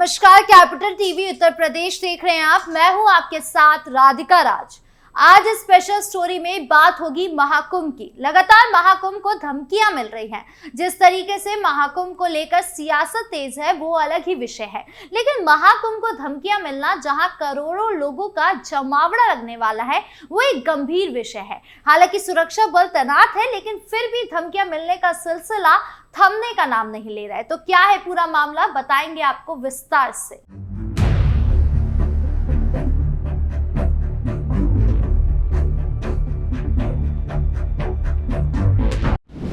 नमस्कार, capital TV Uttar Pradesh देख रहे हैं आप। मैं हूं आपके साथ राधिका राज। आज स्पेशल स्टोरी में बात होगी महाकुंभ की। लगातार महाकुंभ को धमकियां मिल रही हैं। जिस तरीके से महाकुंभ को लेकर सियासत तेज है वो अलग ही विषय है, लेकिन महाकुंभ को धमकियां मिलना जहां करोड़ों लोगों का जमावड़ा लगने वाला है वो एक गंभीर विषय है। हालांकि सुरक्षा बल तैनात है, लेकिन फिर भी धमकियां मिलने का सिलसिला थमने का नाम नहीं ले रहा है। तो क्या है पूरा मामला, बताएंगे आपको विस्तार से।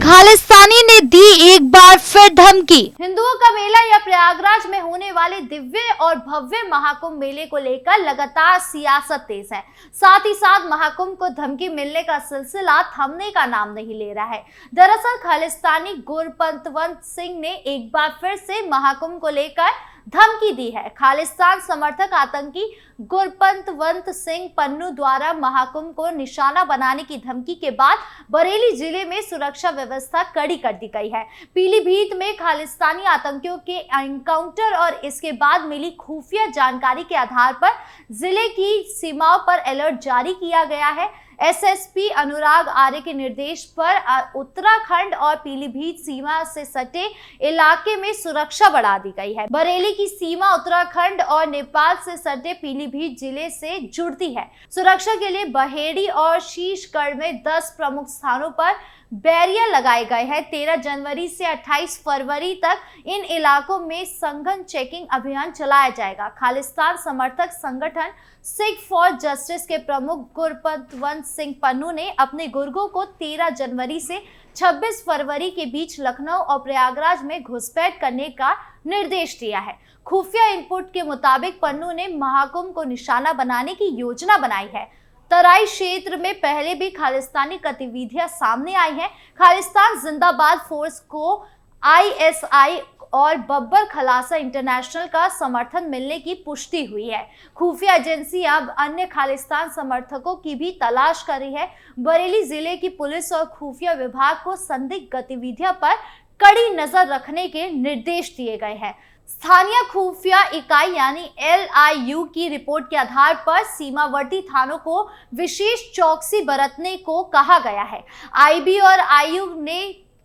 खालिस्तानी ने दी एक बार फिर धमकी। हिंदुओं का मेला या प्रयागराज में होने वाले दिव्य और भव्य महाकुंभ मेले को लेकर लगातार सियासत तेज है। साथ ही साथ महाकुंभ को धमकी मिलने का सिलसिला थमने का नाम नहीं ले रहा है। दरअसल खालिस्तानी गुरपंतवंत सिंह ने एक बार फिर से महाकुंभ को लेकर धमकी दी है। खालिस्तान समर्थक आतंकी गुरपंतवंत सिंह पन्नू द्वारा महाकुंभ को निशाना बनाने की धमकी के बाद बरेली जिले में सुरक्षा व्यवस्था कड़ी कर दी गई है। पीलीभीत में खालिस्तानी आतंकियों के एनकाउंटर और इसके बाद मिली खुफिया जानकारी के आधार पर जिले की सीमाओं पर अलर्ट जारी किया गया है। एसएसपी अनुराग आर्य के निर्देश पर उत्तराखंड और पीलीभीत सीमा से सटे इलाके में सुरक्षा बढ़ा दी गई है। बरेली की सीमा उत्तराखंड और नेपाल से सटे पीलीभीत जिले से जुड़ती है। सुरक्षा के लिए बहेड़ी और शीशगढ़ में 10 प्रमुख स्थानों पर बैरियर लगाए गए हैं। 13 जनवरी से 28 फरवरी तक इन इलाकों में सघन चेकिंग अभियान चलाया जाएगा। खालिस्तान समर्थक संगठन सिख फॉर जस्टिस के प्रमुख गुरपंतवंत सिंह पन्नू ने अपने गुर्गों को 13 जनवरी से 26 फरवरी के बीच लखनऊ और प्रयागराज में घुसपैठ करने का निर्देश दिया है। खुफिया इनपुट के मुताबिक पन्नू ने महाकुंभ को निशाना बनाने की योजना बनाई है। तराई क्षेत्र में पहले भी खालिस्तानी गतिविधियां सामने आई हैं। खालिस्तान जिंदाबाद फोर्स को आईएसआई और बब्बर खलासा इंटरनेशनल का समर्थन मिलने की पुष्टि हुई है। खुफिया एजेंसी अब अन्य खालिस्तान समर्थकों की भी तलाश कर रही है। बरेली जिले की पुलिस और खुफिया विभाग को संदिग्ध गतिविधियों पर कड़ी नजर रखने के निर्देश दिए गए हैं। स्थानीय खुफिया इकाई यानी LIU की रिपोर्ट के आधार पर सीमावर्ती थानों को विशेष चौकसी बरतने को कहा गया है। IB और IU ने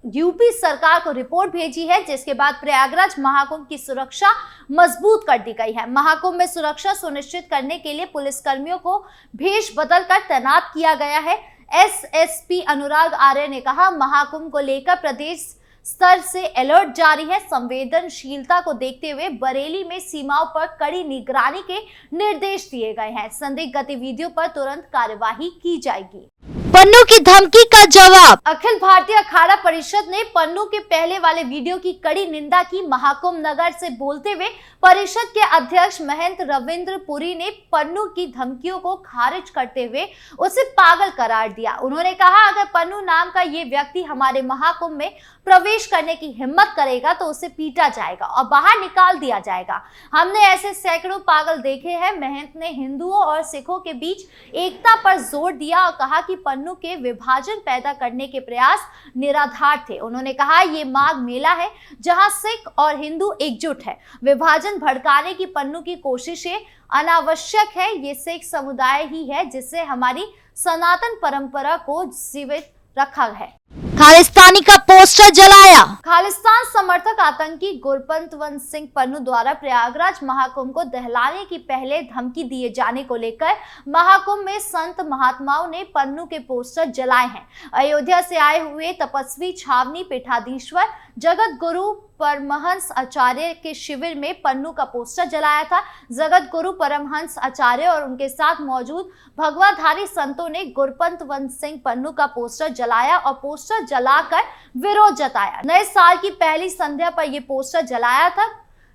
यूपी सरकार को रिपोर्ट भेजी है, जिसके बाद प्रयागराज महाकुंभ की सुरक्षा मजबूत कर दी गई है। महाकुंभ में सुरक्षा सुनिश्चित करने के लिए पुलिसकर्मियों को भेष बदलकर तैनात किया गया है। SSP अनुराग आर्य ने कहा, महाकुंभ को लेकर प्रदेश स्तर से अलर्ट जारी है। संवेदनशीलता को देखते हुए बरेली में सीमाओं पर कड़ी निगरानी के निर्देश दिए गए हैं। संदिग्ध गतिविधियों पर तुरंत कार्यवाही की जाएगी। पन्नू की धमकी का जवाब। अखिल भारतीय अखाड़ा परिषद ने पन्नू के पहले वाले वीडियो की कड़ी निंदा की। महाकुंभ नगर से बोलते हुए परिषद के अध्यक्ष महंत रविंद्र पुरी ने पन्नू की धमकियों को खारिज करते हुए उसे पागल करार दिया। उन्होंने कहा, अगर पन्नू नाम का ये व्यक्ति हमारे महाकुंभ में प्रवेश करने की हिम्मत करेगा तो उसे पीटा जाएगा और बाहर निकाल दिया जाएगा। हमने ऐसे सैकड़ों पागल देखे हैं। महंत ने हिंदुओं और सिखों के बीच एकता पर जोर दिया और कहा कि पन्नू के विभाजन पैदा करने के प्रयास निराधार थे। उन्होंने कहा, ये माघ मेला है जहां सिख और हिंदू एकजुट है। विभाजन भड़काने की पन्नू की कोशिशें अनावश्यक है। ये सिख समुदाय ही है जिससे हमारी सनातन परंपरा को जीवित रखा है। खालिस्तानी का पोस्टर जलाया। खालिस्तान समर्थक आतंकी गुरपंतवंत सिंह पन्नू द्वारा प्रयागराज महाकुंभ को दहलाने की पहले धमकी दिए जाने को लेकर महाकुंभ में संत महात्माओं ने पन्नू के पोस्टर जलाए हैं। अयोध्या से आए हुए तपस्वी छावनी पीठाधीश्वर जगत गुरु परमहंस आचार्य के शिविर में पन्नू का पोस्टर जलाया था। जगत गुरु परमहंस आचार्य और उनके साथ मौजूद भगवाधारी संतों ने गुरपंतवंत सिंह पन्नू का पोस्टर जलाया और पोस्टर जलाकर विरोध जताया। नए साल की पहली संध्या पर यह पोस्टर जलाया था।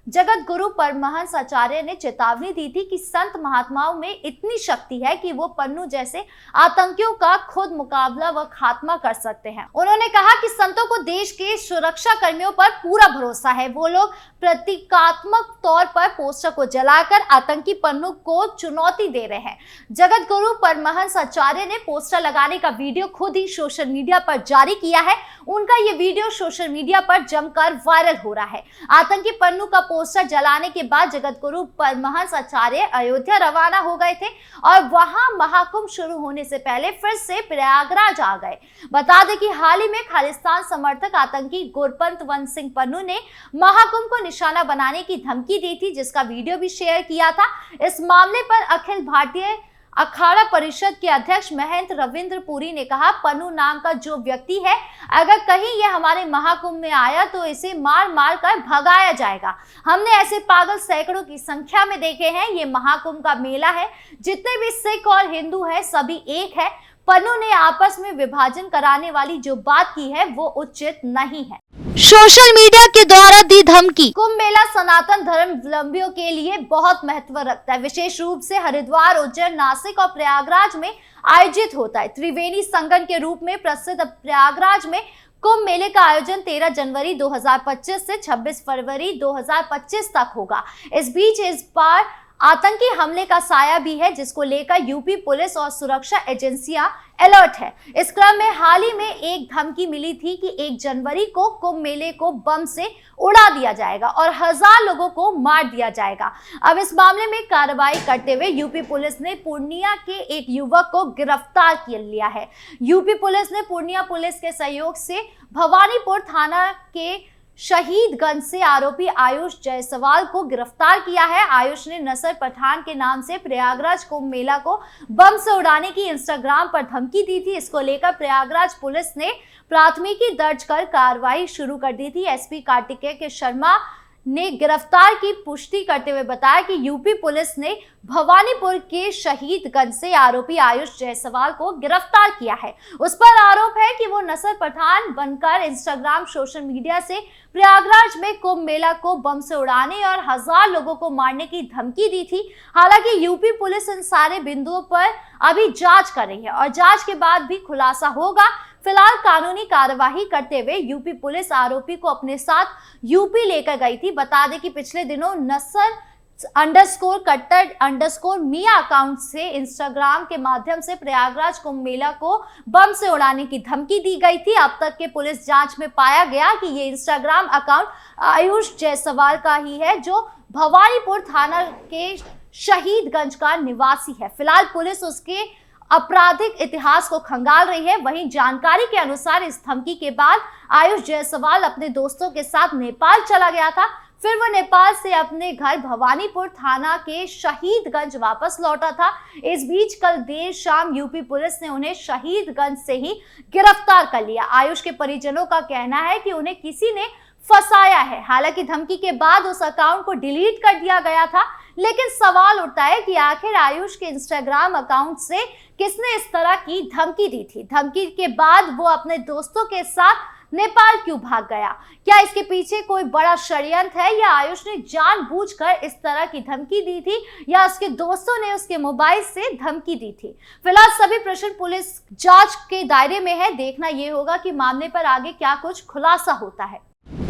जगत गुरु परमहंस आचार्य ने चेतावनी दी थी कि संत महात्माओं में इतनी शक्ति है कि वो पन्नू जैसे आतंकियों का खुद मुकाबला व खात्मा कर सकते हैं। उन्होंने कहा कि संतों को देश के सुरक्षा कर्मियों पर पूरा भरोसा है। वो लोग प्रतीकात्मक तौर पर पोस्टर को जलाकर आतंकी पन्नू को चुनौती दे रहे हैं। जगत गुरु परमहंस आचार्य ने पोस्टर लगाने का वीडियो खुद ही सोशल मीडिया पर जारी किया है। उनका ये वीडियो सोशल मीडिया पर जमकर वायरल हो रहा है। आतंकी पन्नू का पोस्टर जलाने के बाद जगतगुरु परमहंस आचार्य अयोध्या रवाना हो गए थे और वहां महाकुंभ शुरू होने से पहले फिर से प्रयागराज आ गए। बता दें कि हाल ही में खालिस्तान समर्थक आतंकी गुरपंत वंत सिंह पन्नू ने महाकुंभ को निशाना बनाने की धमकी दी थी, जिसका वीडियो भी शेयर किया था। इस मामले पर अखिल भारतीय अखाड़ा परिषद के अध्यक्ष महंत रविंद्र पुरी ने कहा, पन्नू नाम का जो व्यक्ति है, अगर कहीं ये हमारे महाकुंभ में आया तो इसे मार मार कर भगाया जाएगा। हमने ऐसे पागल सैकड़ों की संख्या में देखे हैं। ये महाकुंभ का मेला है, जितने भी सिख और हिंदू हैं सभी एक है। पन्नू ने आपस में विभाजन कराने वाली जो बात की है वो उचित नहीं है। सोशल मीडिया के द्वारा दी धमकी। कुंभ मेला सनातन धर्मावलंबियों के लिए बहुत महत्व रखता है। विशेष रूप से हरिद्वार, उज्जैन, नासिक और प्रयागराज में आयोजित होता है। त्रिवेणी संगम के रूप में प्रसिद्ध प्रयागराज में कुंभ मेले का आयोजन 13 जनवरी 2025 से 26 फरवरी 2025 तक होगा। इस बीच इस बार आतंकी हमले का साया भी है, जिसको लेकर यूपी पुलिस और सुरक्षा एजेंसियां अलर्ट है। इस क्रम में हाल ही में एक धमकी मिली थी कि 1 जनवरी को कुंभ मेले को बम से उड़ा दिया जाएगा और 1000 लोगों को मार दिया जाएगा। अब इस मामले में कार्रवाई करते हुए यूपी पुलिस ने पूर्णिया के एक युवक को गिरफ्तार कर लिया है। यूपी पुलिस ने पूर्णिया पुलिस के सहयोग से भवानीपुर थाना के शहीदगंज से आरोपी आयुष जायसवाल को गिरफ्तार किया है। आयुष ने नसर पठान के नाम से प्रयागराज कुंभ मेला को बम से उड़ाने की इंस्टाग्राम पर धमकी दी थी। इसको लेकर प्रयागराज पुलिस ने प्राथमिकी दर्ज कर कार्रवाई शुरू कर दी थी। एसपी कार्तिकेय शर्मा ने गिरफ्तार की पुष्टि करते हुए बताया कि यूपी पुलिस ने भवानीपुर के शहीदगंज से आरोपी आयुष जायसवाल को गिरफ्तार किया है। उस पर आरोप है कि वो नसर पठान बनकर इंस्टाग्राम सोशल मीडिया से प्रयागराज में कुंभ मेला को बम से उड़ाने और 1000 लोगों को मारने की धमकी दी थी। हालांकि यूपी पुलिस इन सारे बिंदुओं पर अभी जांच कर रही है और जांच के बाद भी खुलासा होगा। फिलहाल कानूनी कार्यवाही करते हुए यूपी पुलिस आरोपी को अपने साथ यूपी लेकर गई थी। बता दें कि पिछले दिनों नसर _कट्टर_ मिया अकाउंट से इंस्टाग्राम के माध्यम से प्रयागराज कुंभ मेला को बम से उड़ाने की धमकी दी गई थी। अब तक के पुलिस जांच में पाया गया कि ये इंस्टाग्राम अकाउंट आयुष जायसवाल का ही है, जो भवानीपुर थाना के शहीदगंज का निवासी है। फिलहाल पुलिस उसके आपराधिक इतिहास को खंगाल रही है। वहीं जानकारी के अनुसार इस धमकी के बाद आयुष जायसवाल अपने दोस्तों के साथ नेपाल चला गया था। फिर वो नेपाल से अपने घर भवानीपुर थाना के शहीदगंज वापस लौटा था। इस बीच कल देर शाम यूपी पुलिस ने उन्हें शहीदगंज से ही गिरफ्तार कर लिया। आयुष के परिजनों का कहना है कि उन्हें किसी ने फंसाया है। हालांकि धमकी के बाद उस अकाउंट को डिलीट कर दिया गया था, लेकिन सवाल उठता है कि आखिर आयुष के इंस्टाग्राम अकाउंट से किसने इस तरह की धमकी दी थी। धमकी के बाद वो अपने दोस्तों के साथ नेपाल क्यों भाग गया? क्या इसके पीछे कोई बड़ा षड्यंत्र है या आयुष ने जानबूझकर इस तरह की धमकी दी थी या उसके दोस्तों ने उसके मोबाइल से धमकी दी थी? फिलहाल सभी प्रश्न पुलिस जांच के दायरे में है। देखना यह होगा कि मामले पर आगे क्या कुछ खुलासा होता है।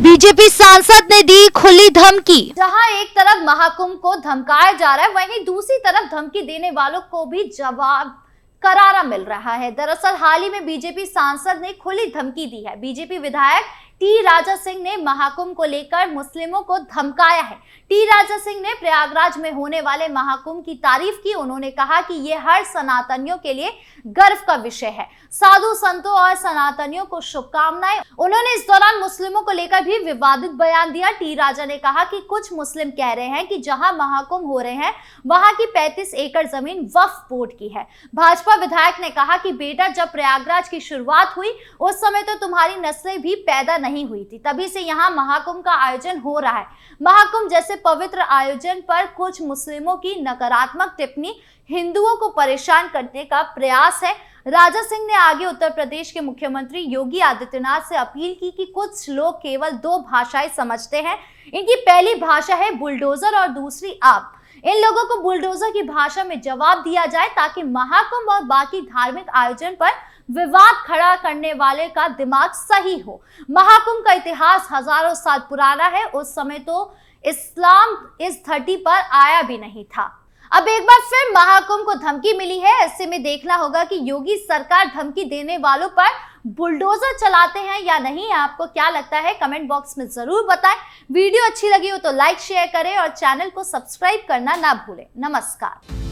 बीजेपी सांसद ने दी खुली धमकी। जहां एक तरफ महाकुंभ को धमकाया जा रहा है, वहीं दूसरी तरफ धमकी देने वालों को भी जवाब करारा मिल रहा है। दरअसल हाल ही में बीजेपी सांसद ने खुली धमकी दी है। बीजेपी विधायक टी राजा सिंह ने महाकुंभ को लेकर मुस्लिमों को धमकाया है। टी राजा सिंह ने प्रयागराज में होने वाले महाकुंभ की तारीफ की। उन्होंने कहा कि ये हर सनातनियों के लिए गर्व का विषय है। साधु संतों और सनातनियों को शुभकामनाएं। उन्होंने इस दौरान मुस्लिमों को लेकर भी विवादित बयान दिया। टी राजा ने कहा कि कुछ मुस्लिम कह रहे हैं कि जहां महाकुंभ हो रहे हैं वहां की 35 एकड़ जमीन वक्फ बोर्ड की है। भाजपा विधायक ने कहा कि बेटा, जब प्रयागराज की शुरुआत हुई उस समय तो तुम्हारी नस्लें भी पैदा नहीं हुई थी, तभी से यहाँ महाकुंभ का आयोजन हो रहा है। महाकुंभ जैसे पवित्र आयोजन पर कुछ मुस्लिमों की नकारात्मक टिप्पणी हिंदुओं को परेशान करने का प्रयास है। राजा सिंह ने आगे उत्तर प्रदेश के मुख्यमंत्री योगी आदित्यनाथ से अपील की कि कुछ लोग केवल 2 भाषाएं समझते हैं। इनकी पहली भाषा है बुलडोजर और दूसरी आप। इन लोगों को बुलडोजर की भाषा में जवाब दिया जाए ताकि महाकुंभ और बाकी धार्मिक आयोजन पर विवाद खड़ा करने वाले का दिमाग सही हो। महाकुंभ का इतिहास हजारों साल पुराना है। उस समय तो इस्लाम इस धरती पर आया भी नहीं था। अब एक बार फिर महाकुंभ को धमकी मिली है। ऐसे में देखना होगा कि योगी सरकार धमकी देने वालों पर बुलडोजर चलाते हैं या नहीं। आपको क्या लगता है, कमेंट बॉक्स में जरूर बताएं। वीडियो अच्छी लगी हो तो लाइक शेयर करें और चैनल को सब्सक्राइब करना ना भूलें। नमस्कार।